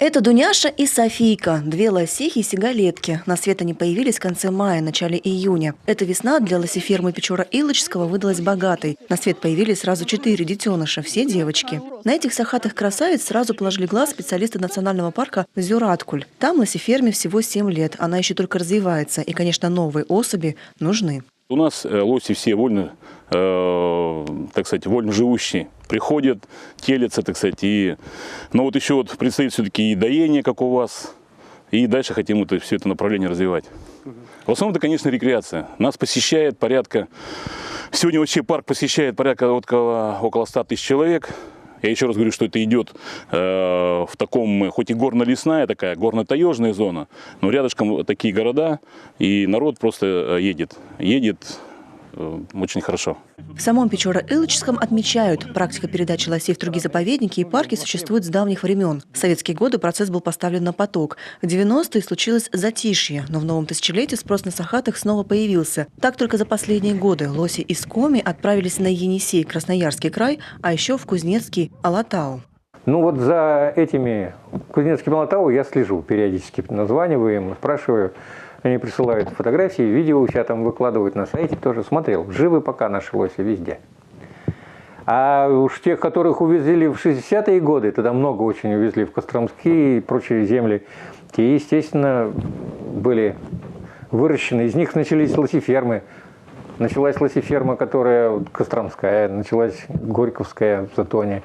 Это Дуняша и Софийка, две лосихи-сигалетки. На свет они появились в конце мая, начале июня. Эта весна для лосифермы Печора-Илочского выдалась богатой. На свет появились сразу 4 детеныша, все девочки. На этих сахатых красавиц сразу положили глаз специалисты национального парка Зюраткуль. Там лосиферме всего 7 лет, она еще только развивается, и, конечно, новые особи нужны. У нас лоси все вольно, так сказать, вольно живущие. Приходят, телятся, так сказать. Но вот еще предстоит все-таки и доение, как у вас. И дальше хотим все это направление развивать. В основном это, конечно, рекреация. Нас посещает порядка... Сегодня вообще парк посещает порядка около 100 тысяч человек. Я еще раз говорю, что это идет в таком, хоть и горно-лесная такая, горно-таежная зона, но рядышком такие города, и народ просто едет очень хорошо. В самом Печора-Илочском отмечают, практика передачи лосей в другие заповедники и парки существует с давних времен. В советские годы процесс был поставлен на поток. В 90-е случилось затишье, но в новом тысячелетии спрос на сахатых снова появился. Так только за последние годы лоси из Коми отправились на Енисей, Красноярский край, а еще в Кузнецкий Алатау. Ну вот за этими Кузнецким Алатау я слежу, периодически названиваю им, спрашиваю. Они присылают фотографии, видео у себя там выкладывают на сайте, тоже смотрел. Живы пока наши лоси везде. А уж тех, которых увезли в 60-е годы, тогда много очень увезли в Костромские и прочие земли, те, естественно, были выращены. Из них начались лосифермы. Началась лосиферма, которая Костромская, началась Горьковская в Затоне.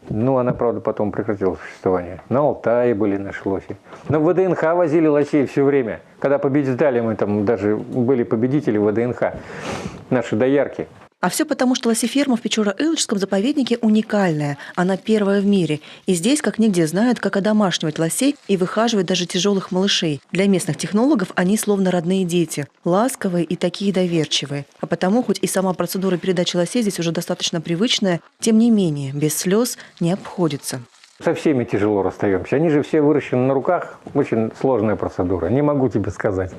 Ну, она, правда, потом прекратила существование. На Алтае были наши лоси. Но в ВДНХ возили лосей все время. Когда побеждали, мы там даже были победители ВДНХ, наши доярки. А все потому, что лосиферма в Печора-Илочском заповеднике уникальная. Она первая в мире. И здесь, как нигде, знают, как одомашнивать лосей и выхаживать даже тяжелых малышей. Для местных технологов они словно родные дети. Ласковые и такие доверчивые. А потому, хоть и сама процедура передачи лосей здесь уже достаточно привычная, тем не менее, без слез не обходится. Со всеми тяжело расстаемся. Они же все выращены на руках. Очень сложная процедура. Не могу тебе сказать.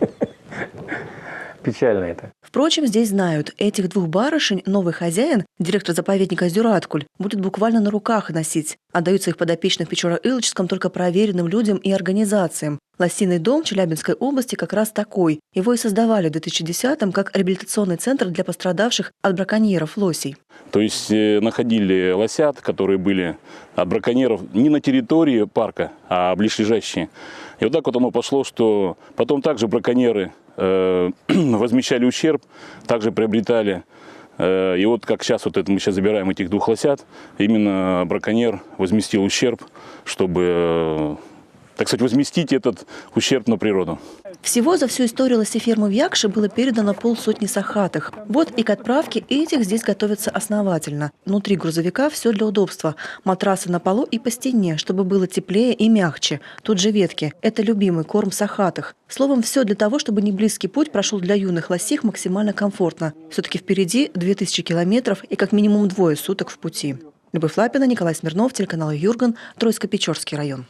Печально это. Впрочем, здесь знают, этих двух барышень новый хозяин, директор заповедника Зюраткуль, будет буквально на руках носить. Отдают своих подопечных в Печора-Илочском только проверенным людям и организациям. Лосиный дом Челябинской области как раз такой. Его и создавали в 2010-м как реабилитационный центр для пострадавших от браконьеров лосей. То есть находили лосят, которые были от браконьеров не на территории парка, а близлежащие. И вот так вот оно пошло, что потом также браконьеры возмещали ущерб, также приобретали. И вот как сейчас мы сейчас забираем этих двух лосят, именно браконьер возместил ущерб, чтобы, так сказать, возместить этот ущерб на природу. Всего за всю историю лосифермы в Якше было передано 50 сахатых. Вот и к отправке этих здесь готовятся основательно. Внутри грузовика все для удобства. Матрасы на полу и по стене, чтобы было теплее и мягче. Тут же ветки. Это любимый корм сахатых. Словом, все для того, чтобы неблизкий путь прошел для юных лосих максимально комфортно. Все-таки впереди 2000 километров и как минимум 2 суток в пути. Любовь Лапина, Николай Смирнов, телеканал Юрган, Троицко-Печорский район.